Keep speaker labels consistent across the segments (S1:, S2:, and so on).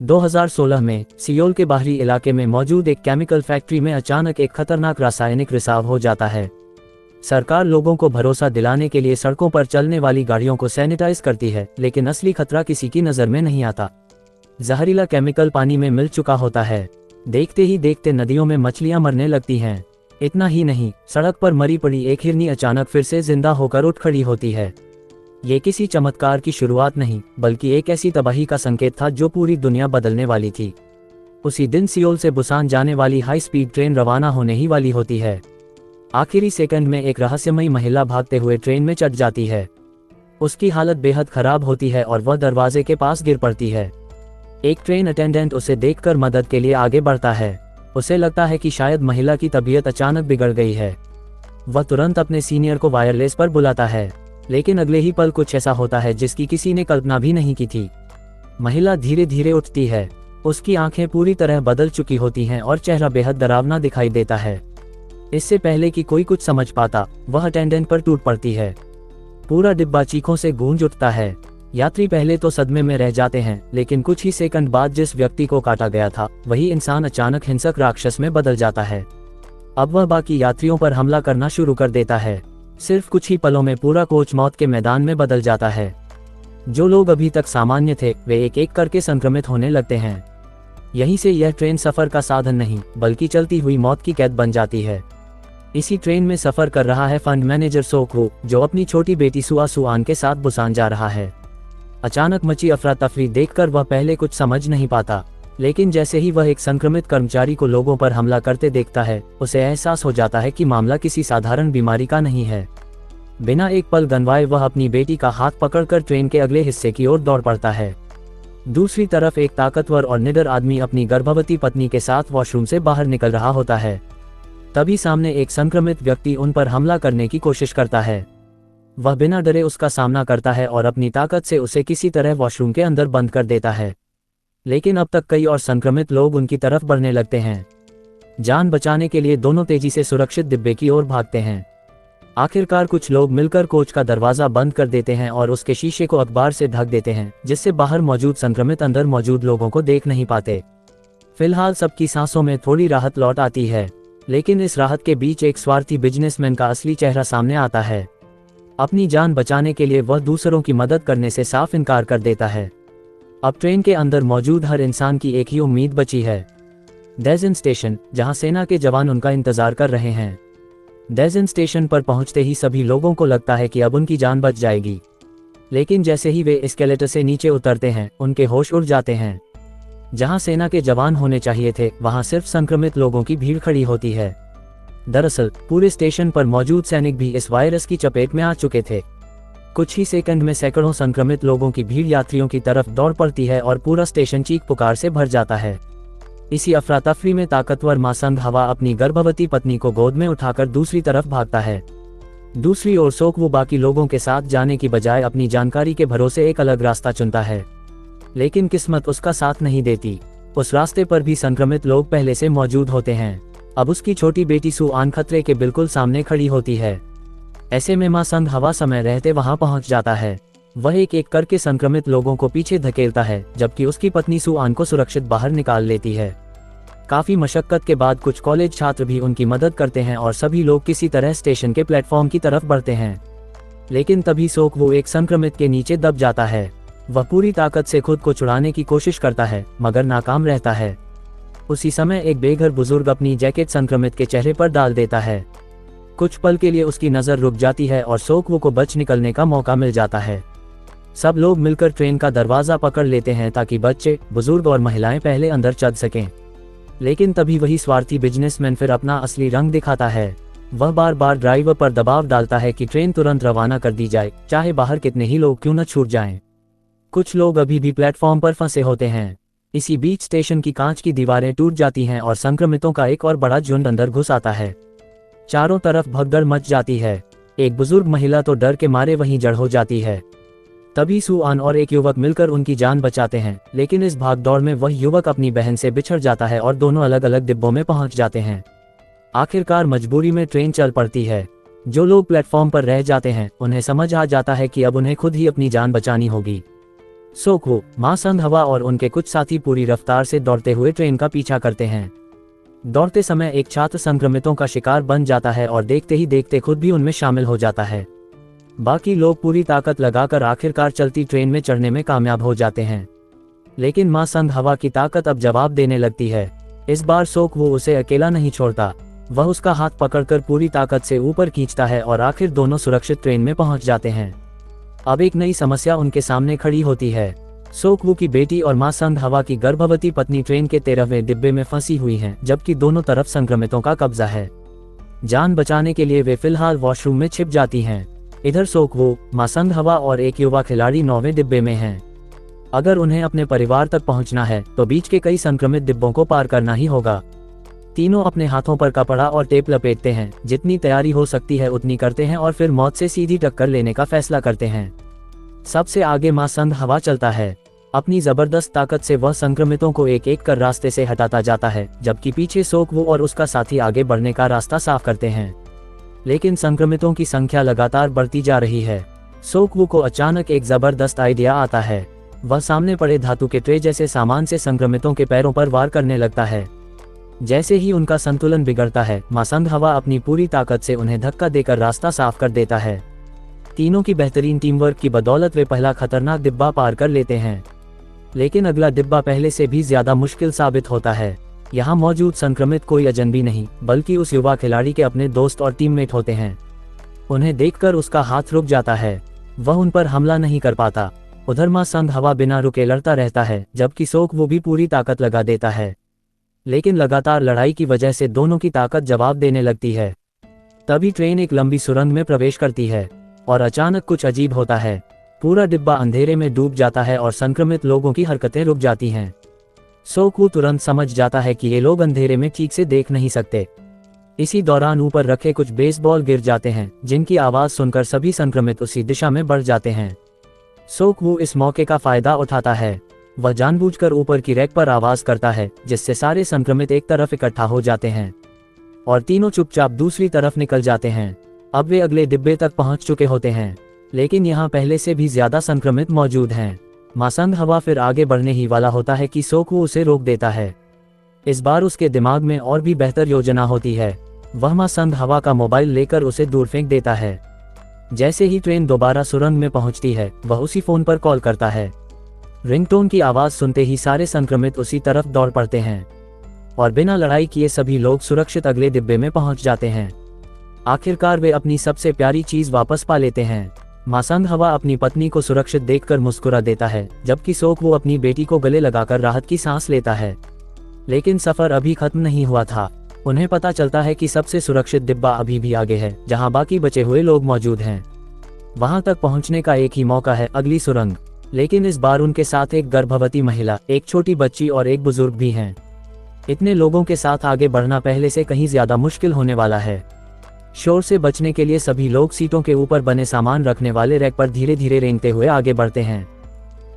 S1: 2016 में सियोल के बाहरी इलाके में मौजूद एक केमिकल फैक्ट्री में अचानक एक खतरनाक रासायनिक रिसाव हो जाता है। सरकार लोगों को भरोसा दिलाने के लिए सड़कों पर चलने वाली गाड़ियों को सैनिटाइज करती है, लेकिन असली खतरा किसी की नज़र में नहीं आता। जहरीला केमिकल पानी में मिल चुका होता है। देखते ही देखते नदियों में मछलियां मरने लगती हैं। इतना ही नहीं, सड़क पर मरी पड़ी एक हिरनी अचानक फिर से जिंदा होकर उठ खड़ी होती है। ये किसी चमत्कार की शुरुआत नहीं, बल्कि एक ऐसी तबाही का संकेत था जो पूरी दुनिया बदलने वाली थी। उसी दिन सियोल से बुसान जाने वाली हाई स्पीड ट्रेन रवाना होने ही वाली होती है। आखिरी सेकंड में एक रहस्यमयी महिला भागते हुए ट्रेन में चढ़ जाती है। उसकी हालत बेहद खराब होती है और वह दरवाजे के पास गिर पड़ती है। एक ट्रेन अटेंडेंट उसे देखकर मदद के लिए आगे बढ़ता है। उसे लगता है कि शायद महिला की तबीयत अचानक बिगड़ गई है। वह तुरंत अपने सीनियर को वायरलेस पर बुलाता है, लेकिन अगले ही पल कुछ ऐसा होता है जिसकी किसी ने कल्पना भी नहीं की थी। महिला धीरे धीरे उठती है। उसकी आंखें पूरी तरह बदल चुकी होती हैं और चेहरा बेहद डरावना दिखाई देता है। इससे पहले कि कोई कुछ समझ पाता, वह अटेंडेंट पर टूट पड़ती है। पूरा डिब्बा चीखों से गूंज उठता है। यात्री पहले तो सदमे में रह जाते हैं, लेकिन कुछ ही सेकंड बाद जिस व्यक्ति को काटा गया था वही इंसान अचानक हिंसक राक्षस में बदल जाता है। अब वह बाकी यात्रियों पर हमला करना शुरू कर देता है। सिर्फ कुछ ही पलों में पूरा कोच मौत के मैदान में बदल जाता है। जो लोग अभी तक सामान्य थे वे एक एक करके संक्रमित होने लगते हैं। यहीं से यह ट्रेन सफर का साधन नहीं, बल्कि चलती हुई मौत की कैद बन जाती है। इसी ट्रेन में सफर कर रहा है फंड मैनेजर सोक वू, जो अपनी छोटी बेटी सुआ सुआन के साथ बुसान जा रहा है। अचानक मची अफरा तफरी देखकर वह पहले कुछ समझ नहीं पाता, लेकिन जैसे ही वह एक संक्रमित कर्मचारी को लोगों पर हमला करते देखता है, उसे एहसास हो जाता है कि मामला किसी साधारण बीमारी का नहीं है। बिना एक पल गंवाए वह अपनी बेटी का हाथ पकड़कर ट्रेन के अगले हिस्से की ओर दौड़ पड़ता है। दूसरी तरफ एक ताकतवर और निडर आदमी अपनी गर्भवती पत्नी के साथ वॉशरूम से बाहर निकल रहा होता है। तभी सामने एक संक्रमित व्यक्ति उन पर हमला करने की कोशिश करता है। वह बिना डरे उसका सामना करता है और अपनी ताकत से उसे किसी तरह वॉशरूम के अंदर बंद कर देता है। लेकिन अब तक कई और संक्रमित लोग उनकी तरफ बढ़ने लगते हैं। जान बचाने के लिए दोनों तेजी से सुरक्षित डिब्बे की ओर भागते हैं। आखिरकार कुछ लोग मिलकर कोच का दरवाजा बंद कर देते हैं और उसके शीशे को अखबार से ढक देते हैं, जिससे बाहर मौजूद संक्रमित अंदर मौजूद लोगों को देख नहीं पाते। फिलहाल सबकी सांसों में थोड़ी राहत लौट आती है, लेकिन इस राहत के बीच एक स्वार्थी बिजनेसमैन का असली चेहरा सामने आता है। अपनी जान बचाने के लिए वह दूसरों की मदद करने से साफ इनकार कर देता है। अब ट्रेन के अंदर मौजूद हर इंसान की एक ही उम्मीद बची है, डेज़न स्टेशन, जहां सेना के जवान उनका इंतजार कर रहे हैं। डेज़न स्टेशन पर पहुंचते ही सभी लोगों को लगता है कि अब उनकी जान बच जाएगी, लेकिन जैसे ही वे एस्केलेटर से नीचे उतरते हैं, उनके होश उड़ जाते हैं। जहां सेना के जवान होने चाहिए थे, वहां सिर्फ संक्रमित लोगों की भीड़ खड़ी होती है। दरअसल पूरे स्टेशन पर मौजूद सैनिक भी इस वायरस की चपेट में आ चुके थे। कुछ ही सेकंड में सैकड़ों संक्रमित लोगों की भीड़ यात्रियों की तरफ दौड़ पड़ती है और पूरा स्टेशन चीख पुकार से भर जाता है। इसी अफरा तफरी में ताकतवर मासंग हवा अपनी गर्भवती पत्नी को गोद में उठाकर दूसरी तरफ भागता है। दूसरी ओर सोक वो बाकी लोगों के साथ जाने की बजाय अपनी जानकारी के भरोसे एक अलग रास्ता चुनता है, लेकिन किस्मत उसका साथ नहीं देती। उस रास्ते पर भी संक्रमित लोग पहले से मौजूद होते हैं। अब उसकी छोटी बेटी सुआन खतरे के बिल्कुल सामने खड़ी होती है। ऐसे में मासंग हवा समय रहते वहां पहुंच जाता है। वह एक एक करके संक्रमित लोगों को पीछे धकेलता है, जबकि उसकी पत्नी सुआन को सुरक्षित बाहर निकाल लेती है। काफी मशक्कत के बाद कुछ कॉलेज छात्र भी उनकी मदद करते हैं और सभी लोग किसी तरह स्टेशन के प्लेटफॉर्म की तरफ बढ़ते हैं। लेकिन तभी सोक वो एक संक्रमित के नीचे दब जाता है। वह पूरी ताकत से खुद को छुड़ाने की कोशिश करता है, मगर नाकाम रहता है। उसी समय एक बेघर बुजुर्ग अपनी जैकेट संक्रमित के चेहरे पर डाल देता है। कुछ पल के लिए उसकी नज़र रुक जाती है और सोक वो को बच निकलने का मौका मिल जाता है। सब लोग मिलकर ट्रेन का दरवाज़ा पकड़ लेते हैं ताकि बच्चे, बुजुर्ग और महिलाएं पहले अंदर चढ़ सकें। लेकिन तभी वही स्वार्थी बिजनेसमैन फिर अपना असली रंग दिखाता है। वह बार बार ड्राइवर पर दबाव डालता है कि ट्रेन तुरंत रवाना कर दी जाए, चाहे बाहर कितने ही लोग क्यों न छूट जाएं। कुछ लोग अभी भी प्लेटफॉर्म पर फंसे होते हैं। इसी बीच स्टेशन की कांच की दीवारें टूट जाती हैं और संक्रमितों का एक और बड़ा झुंड अंदर घुस आता है। चारों तरफ भगदड़ मच जाती है। एक बुजुर्ग महिला तो डर के मारे वहीं जड़ हो जाती है। तभी सुआन और एक युवक मिलकर उनकी जान बचाते हैं, लेकिन इस भागदौड़ में वह युवक अपनी बहन से बिछड़ जाता है और दोनों अलग अलग डिब्बों में पहुंच जाते हैं। आखिरकार मजबूरी में ट्रेन चल पड़ती है। जो लोग प्लेटफॉर्म पर रह जाते हैं, उन्हें समझ आ जाता है कि अब उन्हें खुद ही अपनी जान बचानी होगी। सोकवू, मा संग हवा और उनके कुछ साथी पूरी रफ्तार से दौड़ते हुए ट्रेन का पीछा करते हैं। दौड़ते समय एक छात्र संक्रमितों का शिकार बन जाता है और देखते ही देखते खुद भी उनमें शामिल हो जाता है। बाकी लोग पूरी ताकत लगाकर आखिरकार चलती ट्रेन में चढ़ने में कामयाब हो जाते हैं। लेकिन मा संग हवा की ताकत अब जवाब देने लगती है। इस बार सोकवू उसे अकेला नहीं छोड़ता, वह उसका हाथ पकड़कर पूरी ताकत से ऊपर खींचता है और आखिर दोनों सुरक्षित ट्रेन में पहुंच जाते हैं। अब एक नई समस्या उनके सामने खड़ी होती है। सोकवू की बेटी और मा संग हवा की गर्भवती पत्नी ट्रेन के 13वें डिब्बे में फंसी हुई हैं, जबकि दोनों तरफ संक्रमितों का कब्जा है। जान बचाने के लिए वे फिलहाल वॉशरूम में छिप जाती हैं। इधर सोकवू, मा संग हवा और एक युवा खिलाड़ी 9वें डिब्बे में हैं। अगर उन्हें अपने परिवार तक पहुंचना है तो बीच के कई संक्रमित डिब्बों को पार करना ही होगा। तीनों अपने हाथों पर कपड़ा और टेप लपेटते हैं, जितनी तैयारी हो सकती है उतनी करते हैं और फिर मौत से सीधी टक्कर लेने का फैसला करते हैं। सबसे आगे मा संग हवा चलता है। अपनी जबरदस्त ताकत से वह संक्रमितों को एक एक कर रास्ते से हटाता जाता है, जबकि पीछे सोकवू और उसका साथी आगे बढ़ने का रास्ता साफ करते हैं। लेकिन संक्रमितों की संख्या लगातार बढ़ती जा रही है। सोकवू को अचानक एक जबरदस्त आइडिया आता है। वह सामने पड़े धातु के ट्रे जैसे सामान से संक्रमितों के पैरों पर वार करने लगता है। जैसे ही उनका संतुलन बिगड़ता है, मा संग हवा अपनी पूरी ताकत से उन्हें धक्का देकर रास्ता साफ कर देता है। तीनों की बेहतरीन टीम वर्क की बदौलत वे पहला खतरनाक डिब्बा पार कर लेते हैं। लेकिन अगला डिब्बा पहले से भी ज्यादा मुश्किल साबित होता है। यहाँ मौजूद संक्रमित कोई अजनबी नहीं, बल्कि उस युवा खिलाड़ी के अपने दोस्त और टीममेट होते हैं। उन्हें देखकर उसका हाथ रुक जाता है, वह उन पर हमला नहीं कर पाता। उधर मा संग हवा बिना रुके लड़ता रहता है, जबकि सोकवू भी पूरी ताकत लगा देता है। लेकिन लगातार लड़ाई की वजह से दोनों की ताकत जवाब देने लगती है। तभी ट्रेन एक लंबी सुरंग में प्रवेश करती है और अचानक कुछ अजीब होता है। पूरा डिब्बा अंधेरे में डूब जाता है और संक्रमित लोगों की हरकतें रुक जाती हैं। सोकवू तुरंत समझ जाता है कि ये लोग अंधेरे में ठीक से देख नहीं सकते। इसी दौरान ऊपर रखे कुछ बेसबॉल गिर जाते हैं, जिनकी आवाज सुनकर सभी संक्रमित उसी दिशा में बढ़ जाते हैं। सोकवू इस मौके का फायदा उठाता है। वह जानबूझकर ऊपर की रैक पर आवाज करता है, जिससे सारे संक्रमित एक तरफ इकट्ठा हो जाते हैं और तीनों चुपचाप दूसरी तरफ निकल जाते हैं। अब वे अगले डिब्बे तक पहुंच चुके होते हैं, लेकिन यहाँ पहले से भी ज्यादा संक्रमित मौजूद हैं। मा संग हवा फिर आगे बढ़ने ही वाला होता है कि सोकवू उसे रोक देता है। इस बार उसके दिमाग में और भी बेहतर योजना होती है। वह मा संग हवा का मोबाइल लेकर उसे दूर फेंक देता है। जैसे ही ट्रेन दोबारा सुरंग में पहुंचती है, वह उसी फोन पर कॉल करता है। रिंगटोन की आवाज सुनते ही सारे संक्रमित उसी तरफ दौड़ पड़ते हैं और बिना लड़ाई किए सभी लोग सुरक्षित अगले डिब्बे में पहुंच जाते हैं। आखिरकार वे अपनी सबसे प्यारी चीज वापस पा लेते हैं। मा संग हवा अपनी पत्नी को सुरक्षित देखकर मुस्कुरा देता है, जबकि सोकवू अपनी बेटी को गले लगाकर राहत की सांस लेता है। लेकिन सफर अभी खत्म नहीं हुआ था। उन्हें पता चलता है कि सबसे सुरक्षित डिब्बा अभी भी आगे है, जहां बाकी बचे हुए लोग मौजूद हैं। वहां तक पहुंचने का एक ही मौका है, अगली सुरंग। लेकिन इस बार उनके साथ एक गर्भवती महिला, एक छोटी बच्ची और एक बुजुर्ग भी हैं। इतने लोगों के साथ आगे बढ़ना पहले से कहीं ज्यादा मुश्किल होने वाला है। शोर से बचने के लिए सभी लोग सीटों के ऊपर बने सामान रखने वाले रैक पर धीरे धीरे रेंगते हुए आगे बढ़ते हैं।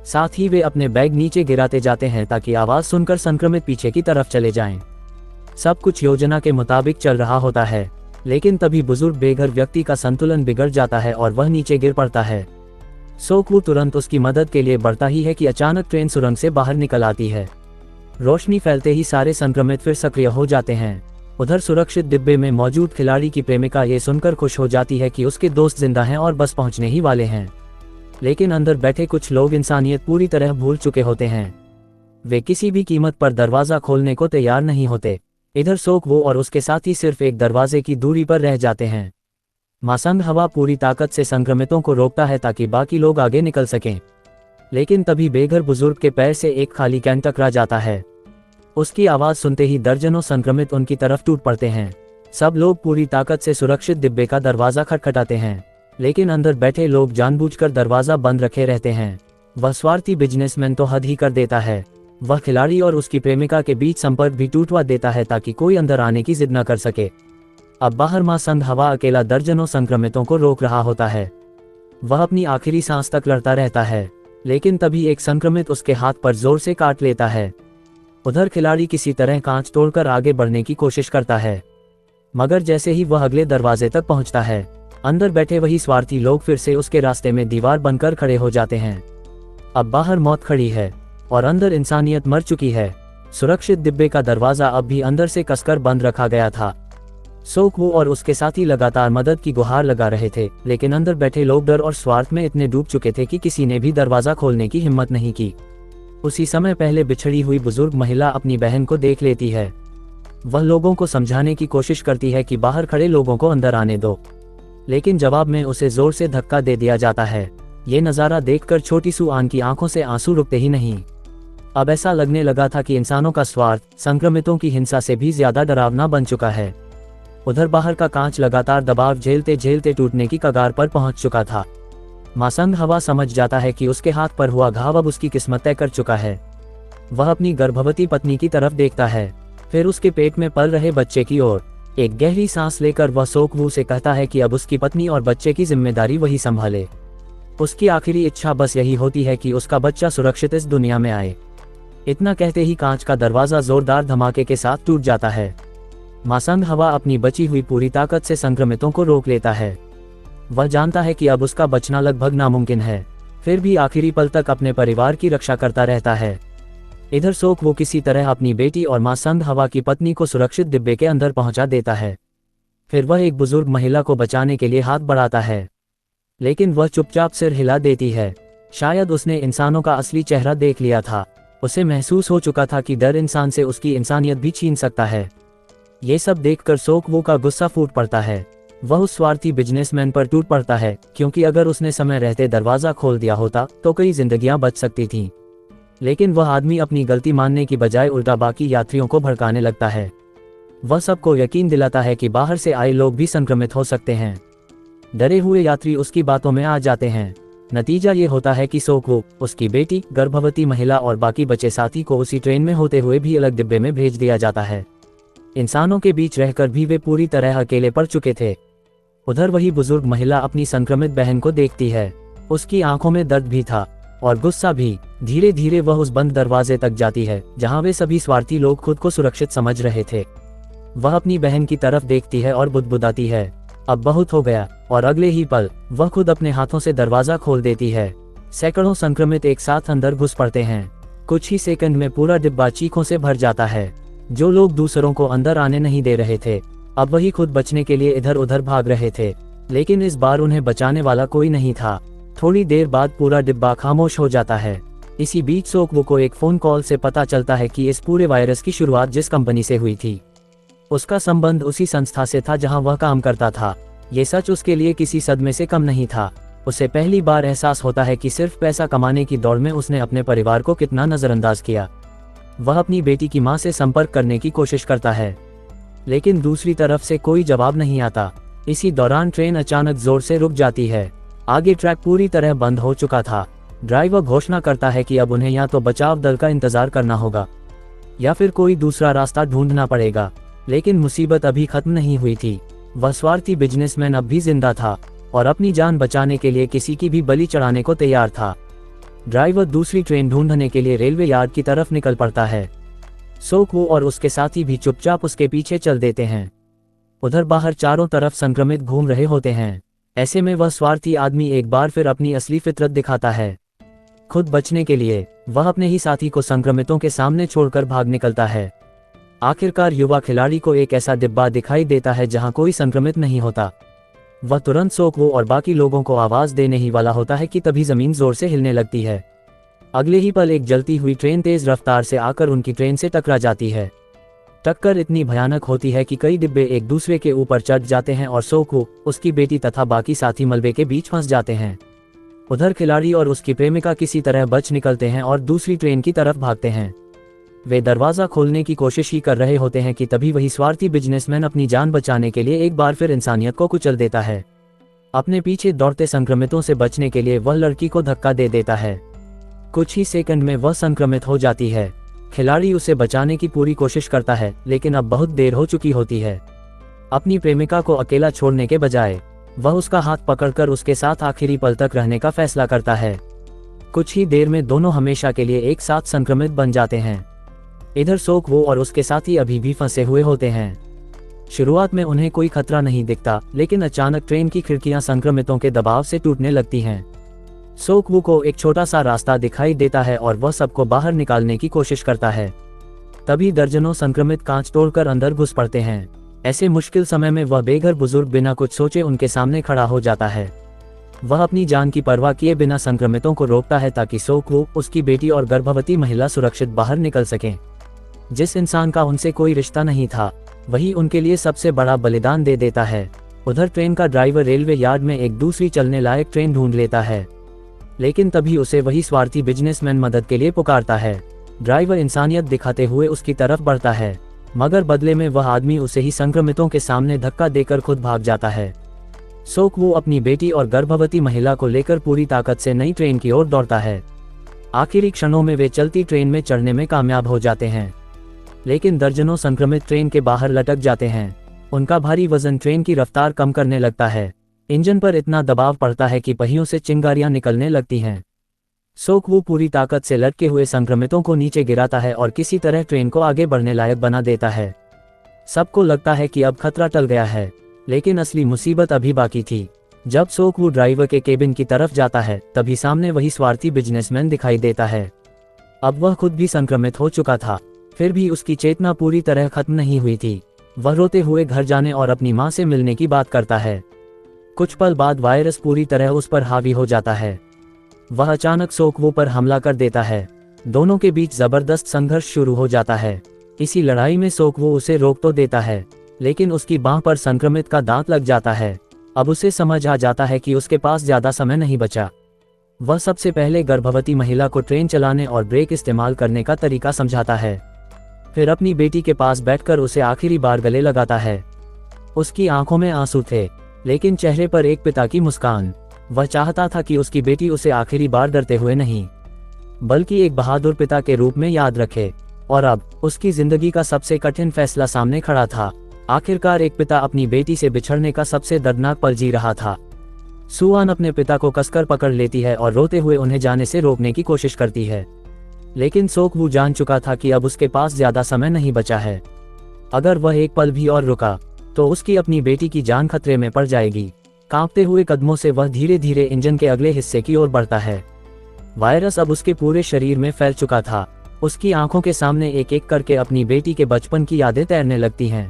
S1: साथ ही वे अपने बैग नीचे गिराते जाते हैं ताकि आवाज सुनकर संक्रमित पीछे की तरफ चले जाएं। सब कुछ योजना के मुताबिक चल रहा होता है, लेकिन तभी बुजुर्ग बेघर व्यक्ति का संतुलन बिगड़ जाता है और वह नीचे गिर पड़ता है। सोकवू तुरंत उसकी मदद के लिए बढ़ता ही है कि अचानक ट्रेन सुरंग से बाहर निकल आती है। रोशनी फैलते ही सारे संक्रमित फिर सक्रिय हो जाते हैं। उधर सुरक्षित डिब्बे में मौजूद खिलाड़ी की प्रेमिका ये सुनकर खुश हो जाती है कि उसके दोस्त जिंदा हैं और बस पहुंचने ही वाले हैं। लेकिन अंदर बैठे कुछ लोग इंसानियत पूरी तरह भूल चुके होते हैं। वे किसी भी कीमत पर दरवाजा खोलने को तैयार नहीं होते। इधर सोकवू और उसके साथी सिर्फ एक दरवाजे की दूरी पर रह जाते हैं। मा संग हवा पूरी ताकत से संक्रमितों को रोकता है ताकि बाकी लोग आगे निकल सकें। लेकिन तभी बेघर बुजुर्ग के पैर से एक खाली कैन टकरा जाता है। उसकी आवाज सुनते ही दर्जनों संक्रमित उनकी तरफ टूट पड़ते हैं। सब लोग पूरी ताकत से सुरक्षित डिब्बे का दरवाजा खटखटाते हैं, लेकिन अंदर बैठे लोग जानबूझकर दरवाजा बंद रखे रहते हैं। वह स्वार्थी बिजनेसमैन तो हद ही कर देता है। वह खिलाड़ी और उसकी प्रेमिका के बीच संपर्क भी टूटवा देता है ताकि कोई अंदर आने की जिद न कर सके। अब बाहर मा संग हवा अकेला दर्जनों संक्रमितों को रोक रहा होता है। वह अपनी आखिरी सांस तक लड़ता रहता है, लेकिन तभी एक संक्रमित उसके हाथ पर जोर से काट लेता है। उधर खिलाड़ी किसी तरह कांच तोड़कर आगे बढ़ने की कोशिश करता है, मगर जैसे ही वह अगले दरवाजे तक पहुंचता है, अंदर बैठे वही स्वार्थी लोग फिर से उसके रास्ते में दीवार बनकर खड़े हो जाते हैं। अब बाहर मौत खड़ी है और अंदर इंसानियत मर चुकी है। सुरक्षित डिब्बे का दरवाजा अब भी अंदर से कसकर बंद रखा गया था। सोक वू और उसके साथी लगातार मदद की गुहार लगा रहे थे, लेकिन अंदर बैठे लोग डर और स्वार्थ में इतने डूब चुके थे कि किसी ने भी दरवाजा खोलने की हिम्मत नहीं की। उसी समय पहले बिछड़ी हुई बुजुर्ग महिला अपनी बहन को देख लेती है। वह लोगों को समझाने की कोशिश करती है कि बाहर खड़े लोगों को अंदर आने दो, लेकिन जवाब में उसे जोर से धक्का दे दिया जाता है। ये नज़ारा देखकर छोटी सू आन की आंखों से आंसू रुकते ही नहीं। अब ऐसा लगने लगा था कि इंसानों का स्वार्थ संक्रमितों की हिंसा से भी ज्यादा डरावना बन चुका है। उधर बाहर का कांच लगातार दबाव झेलते झेलते टूटने की कगार पर पहुंच चुका था। मासंग हवा समझ जाता है कि उसके हाथ पर हुआ घाव अब उसकी किस्मत तय कर चुका है। वह अपनी गर्भवती पत्नी की तरफ देखता है, फिर उसके पेट में पल रहे बच्चे की ओर। एक गहरी सांस लेकर वह सोक वू से कहता है कि अब उसकी पत्नी और बच्चे की जिम्मेदारी वही संभाले। उसकी आखिरी इच्छा बस यही होती है कि उसका बच्चा सुरक्षित इस दुनिया में आए। इतना कहते ही कांच का दरवाजा जोरदार धमाके के साथ टूट जाता है। मासंग हवा अपनी बची हुई पूरी ताकत से संक्रमितों को रोक लेता है। वह जानता है कि अब उसका बचना लगभग नामुमकिन है, फिर भी आखिरी पल तक अपने परिवार की रक्षा करता रहता है। इधर सोक वो किसी तरह अपनी बेटी और मासंग हवा की पत्नी को सुरक्षित डिब्बे के अंदर पहुंचा देता है। फिर वह एक बुजुर्ग महिला को बचाने के लिए हाथ बढ़ाता है, लेकिन वह चुपचाप सिर हिला देती है। शायद उसने इंसानों का असली चेहरा देख लिया था। उसे महसूस हो चुका था कि डर इंसान से उसकी इंसानियत भी छीन सकता है। ये सब देखकर सोक वू का गुस्सा फूट पड़ता है। वह उस स्वार्थी बिजनेसमैन पर टूट पड़ता है, क्योंकि अगर उसने समय रहते दरवाजा खोल दिया होता तो कई जिंदगियां बच सकती थीं। लेकिन वह आदमी अपनी गलती मानने की बजाय उल्टा बाकी यात्रियों को भड़काने लगता है। वह सबको यकीन दिलाता है कि बाहर से आए लोग भी संक्रमित हो सकते हैं। डरे हुए यात्री उसकी बातों में आ जाते हैं। नतीजा ये होता है कि सोक वू, उसकी बेटी, गर्भवती महिला और बाकी बचे साथी को उसी ट्रेन में होते हुए भी अलग डिब्बे में भेज दिया जाता है। इंसानों के बीच रहकर भी वे पूरी तरह अकेले पड़ चुके थे। उधर वही बुजुर्ग महिला अपनी संक्रमित बहन को देखती है। उसकी आंखों में दर्द भी था और गुस्सा भी। धीरे धीरे वह उस बंद दरवाजे तक जाती है जहां वे सभी स्वार्थी लोग खुद को सुरक्षित समझ रहे थे। वह अपनी बहन की तरफ देखती है और बुदबुदाती है, अब बहुत हो गया। और अगले ही पल वह खुद अपने हाथों से दरवाजा खोल देती है। सैकड़ों संक्रमित एक साथ अंदर घुस पड़ते हैं। कुछ ही सेकंड में पूरा डिब्बा चीखों से भर जाता है। जो लोग दूसरों को अंदर आने नहीं दे रहे थे, अब वही खुद बचने के लिए इधर उधर भाग रहे थे, लेकिन इस बार उन्हें बचाने वाला कोई नहीं था। थोड़ी देर बाद पूरा डिब्बा खामोश हो जाता है। इसी बीच सोक वू को एक फोन कॉल से पता चलता है कि इस पूरे वायरस की शुरुआत जिस कंपनी से हुई थी, उसका संबंध उसी संस्था से था जहां वह काम करता था। ये सच उसके लिए किसी सदमे से कम नहीं था। उसे पहली बार एहसास होता है कि सिर्फ पैसा कमाने की दौड़ में उसने अपने परिवार को कितना नजरअंदाज किया। वह अपनी बेटी की मां से संपर्क करने की कोशिश करता है, लेकिन दूसरी तरफ से कोई जवाब नहीं आता। इसी दौरान ट्रेन अचानक जोर से रुक जाती है। आगे ट्रैक पूरी तरह बंद हो चुका था। ड्राइवर घोषणा करता है कि अब उन्हें या तो बचाव दल का इंतजार करना होगा या फिर कोई दूसरा रास्ता ढूंढना पड़ेगा। लेकिन मुसीबत अभी खत्म नहीं हुई थी। वह स्वार्थी बिजनेसमैन अब भी जिंदा था और अपनी जान बचाने के लिए किसी की भी बलि चढ़ाने को तैयार था। ड्राइवर दूसरी ट्रेन ढूंढने के लिए रेलवे यार्ड की तरफ निकल पड़ता है। सोक वू और उसके साथी भी चुपचाप उसके पीछे चल देते हैं। उधर बाहर चारों तरफ संक्रमित घूम रहे होते हैं। ऐसे में वह स्वार्थी आदमी एक बार फिर अपनी असली फितरत दिखाता है। खुद बचने के लिए वह अपने ही साथी को संक्रमितों के सामने छोड़कर भाग निकलता है। आखिरकार युवा खिलाड़ी को एक ऐसा डिब्बा दिखाई देता है जहां कोई संक्रमित नहीं होता। वह तुरंत सोक वू और बाकी लोगों को आवाज देने ही वाला होता है कि तभी जमीन जोर से हिलने लगती है। अगले ही पल एक जलती हुई ट्रेन तेज रफ्तार से आकर उनकी ट्रेन से टकरा जाती है। टक्कर इतनी भयानक होती है कि कई डिब्बे एक दूसरे के ऊपर चढ़ जाते हैं और सोक वू, उसकी बेटी तथा बाकी साथी मलबे के बीच फंस जाते हैं। उधर खिलाड़ी और उसकी प्रेमिका किसी तरह बच निकलते हैं और दूसरी ट्रेन की तरफ भागते हैं। वे दरवाजा खोलने की कोशिश ही कर रहे होते हैं कि तभी वही स्वार्थी बिजनेसमैन अपनी जान बचाने के लिए एक बार फिर इंसानियत को कुचल देता है। अपने पीछे दौड़ते संक्रमितों से बचने के लिए वह लड़की को धक्का दे देता है। कुछ ही सेकंड में वह संक्रमित हो जाती है। खिलाड़ी उसे बचाने की पूरी कोशिश करता है, लेकिन अब बहुत देर हो चुकी होती है। अपनी प्रेमिका को अकेला छोड़ने के बजाय वह उसका हाथ पकड़कर उसके साथ आखिरी पल तक रहने का फैसला करता है। कुछ ही देर में दोनों हमेशा के लिए एक साथ संक्रमित बन जाते हैं। इधर सोक वू और उसके साथी अभी भी फंसे हुए होते हैं। शुरुआत में उन्हें कोई खतरा नहीं दिखता, लेकिन अचानक ट्रेन की खिड़कियां संक्रमितों के दबाव से टूटने लगती हैं। सोक वू को एक छोटा सा रास्ता दिखाई देता है और वह सबको बाहर निकालने की कोशिश करता है। तभी दर्जनों संक्रमित कांच तोड़कर अंदर घुस पड़ते हैं। ऐसे मुश्किल समय में वह बेघर बुजुर्ग बिना कुछ सोचे उनके सामने खड़ा हो जाता है। वह अपनी जान की परवाह किए बिना संक्रमितों को रोकता है ताकि सोक वू, उसकी बेटी और गर्भवती महिला सुरक्षित बाहर निकल सकें। जिस इंसान का उनसे कोई रिश्ता नहीं था, वही उनके लिए सबसे बड़ा बलिदान दे देता है। उधर ट्रेन का ड्राइवर रेलवे यार्ड में एक दूसरी चलने लायक ट्रेन ढूंढ लेता है, लेकिन तभी उसे वही स्वार्थी बिजनेसमैन मदद के लिए पुकारता है। ड्राइवर इंसानियत दिखाते हुए उसकी तरफ बढ़ता है, मगर बदले में वह आदमी उसे ही संक्रमितों के सामने धक्का देकर खुद भाग जाता है। सोक वू अपनी बेटी और गर्भवती महिला को लेकर पूरी ताकत से नई ट्रेन की ओर दौड़ता है। आखिरी क्षणों में वे चलती ट्रेन में चढ़ने में कामयाब हो जाते हैं, लेकिन दर्जनों संक्रमित ट्रेन के बाहर लटक जाते हैं। उनका भारी वजन ट्रेन की रफ्तार कम करने लगता है। इंजन पर इतना दबाव पड़ता है कि पहियों से चिंगारियां निकलने लगती हैं। सोक वू पूरी ताकत से लटके हुए संक्रमितों को नीचे गिराता है और किसी तरह ट्रेन को आगे बढ़ने लायक बना देता है। सबको लगता है कि अब खतरा टल गया है, लेकिन असली मुसीबत अभी बाकी थी। जब सोक वू ड्राइवर के केबिन की तरफ जाता है, तभी सामने वही स्वार्थी बिजनेसमैन दिखाई देता है। अब वह खुद भी संक्रमित हो चुका था, फिर भी उसकी चेतना पूरी तरह खत्म नहीं हुई थी। वह रोते हुए घर जाने और अपनी मां से मिलने की बात करता है। कुछ पल बाद वायरस पूरी तरह उस पर हावी हो जाता है। वह अचानक सोक वू पर हमला कर देता है। दोनों के बीच जबरदस्त संघर्ष शुरू हो जाता है। इसी लड़ाई में सोक वू उसे रोक तो देता है, लेकिन उसकी बांह पर संक्रमित का दांत लग जाता है। अब उसे समझ आ जाता है कि उसके पास ज्यादा समय नहीं बचा। वह सबसे पहले गर्भवती महिला को ट्रेन चलाने और ब्रेक इस्तेमाल करने का तरीका समझाता है। फिर अपनी बेटी के पास बैठकर उसे आखिरी बार गले लगाता है। उसकी आंखों में आंसू थे, लेकिन चेहरे पर एक पिता की मुस्कान। वह चाहता था कि उसकी बेटी उसे आखिरी बार डरते हुए नहीं, बल्कि एक बहादुर पिता के रूप में याद रखे। और अब उसकी जिंदगी का सबसे कठिन फैसला सामने खड़ा था। आखिरकार एक पिता अपनी बेटी से बिछड़ने का सबसे दर्दनाक पल जी रहा था। सुआन अपने पिता को कसकर पकड़ लेती है और रोते हुए उन्हें जाने से रोकने की कोशिश करती है, लेकिन सोक वू जान चुका था कि अब उसके पास ज्यादा समय नहीं बचा है। अगर वह एक पल भी और रुका तो उसकी अपनी बेटी की जान खतरे में पड़ जाएगी। कांपते हुए कदमों से वह धीरे धीरे इंजन के अगले हिस्से की ओर बढ़ता है। वायरस अब उसके पूरे शरीर में फैल चुका था। उसकी आंखों के सामने एक एक करके अपनी बेटी के बचपन की यादें तैरने लगती हैं।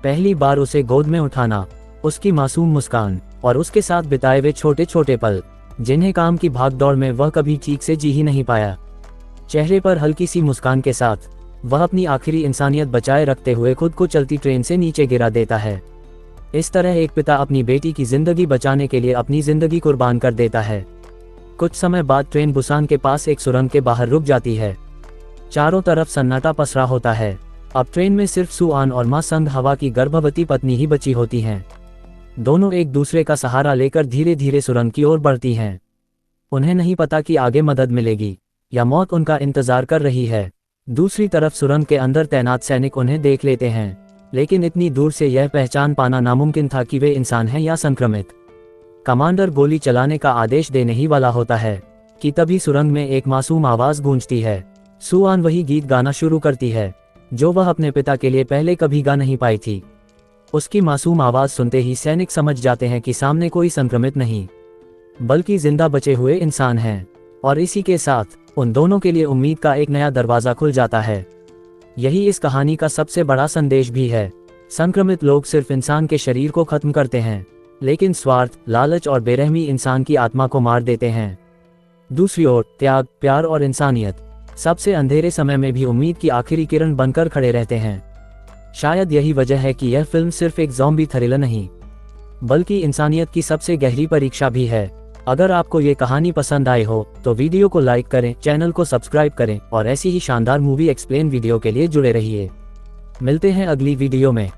S1: पहली बार उसे गोद में उठाना, उसकी मासूम मुस्कान और उसके साथ बिताए हुए छोटे छोटे पल, जिन्हें काम की भागदौड़ में वह कभी ठीक से जी ही नहीं पाया। चेहरे पर हल्की सी मुस्कान के साथ वह अपनी आखिरी इंसानियत बचाए रखते हुए खुद को चलती ट्रेन से नीचे गिरा देता है। इस तरह एक पिता अपनी बेटी की जिंदगी बचाने के लिए अपनी जिंदगी कुर्बान कर देता है। कुछ समय बाद ट्रेन बुसान के पास एक सुरंग के बाहर रुक जाती है। चारों तरफ सन्नाटा पसरा होता है। अब ट्रेन में सिर्फ सुआन और मां संग हवा की गर्भवती पत्नी ही बची होती हैं। दोनों एक दूसरे का सहारा लेकर धीरे धीरे सुरंग की ओर बढ़ती हैं। उन्हें नहीं पता कि आगे मदद मिलेगी या मौत उनका इंतजार कर रही है। दूसरी तरफ सुरंग के अंदर तैनात सैनिक उन्हें देख लेते हैं, लेकिन इतनी दूर से यह पहचान पाना नामुमकिन था कि वे इंसान हैं या संक्रमित। कमांडर गोली चलाने का आदेश देने ही वाला होता है कि तभी सुरंग में एक मासूम आवाज गूंजती है। सुआन वही गीत गाना शुरू करती है जो वह अपने पिता के लिए पहले कभी गा नहीं पाई थी। उसकी मासूम आवाज सुनते ही सैनिक समझ जाते हैं कि सामने कोई संक्रमित नहीं, बल्कि जिंदा बचे हुए इंसान हैं। और इसी के साथ उन दोनों के लिए उम्मीद का एक नया दरवाजा खुल जाता है। यही इस कहानी का सबसे बड़ा संदेश भी है। संक्रमित लोग सिर्फ इंसान के शरीर को खत्म करते हैं, लेकिन स्वार्थ, लालच और बेरहमी इंसान की आत्मा को मार देते हैं। दूसरी ओर त्याग, प्यार और इंसानियत सबसे अंधेरे समय में भी उम्मीद की आखिरी किरण बनकर खड़े रहते हैं। शायद यही वजह है कि यह फिल्म सिर्फ एक ज़ॉम्बी थ्रिलर नहीं, बल्कि इंसानियत की सबसे गहरी परीक्षा भी है। अगर आपको ये कहानी पसंद आई हो तो वीडियो को लाइक करें, चैनल को सब्सक्राइब करें और ऐसी ही शानदार मूवी एक्सप्लेन वीडियो के लिए जुड़े रहिए। मिलते हैं अगली वीडियो में।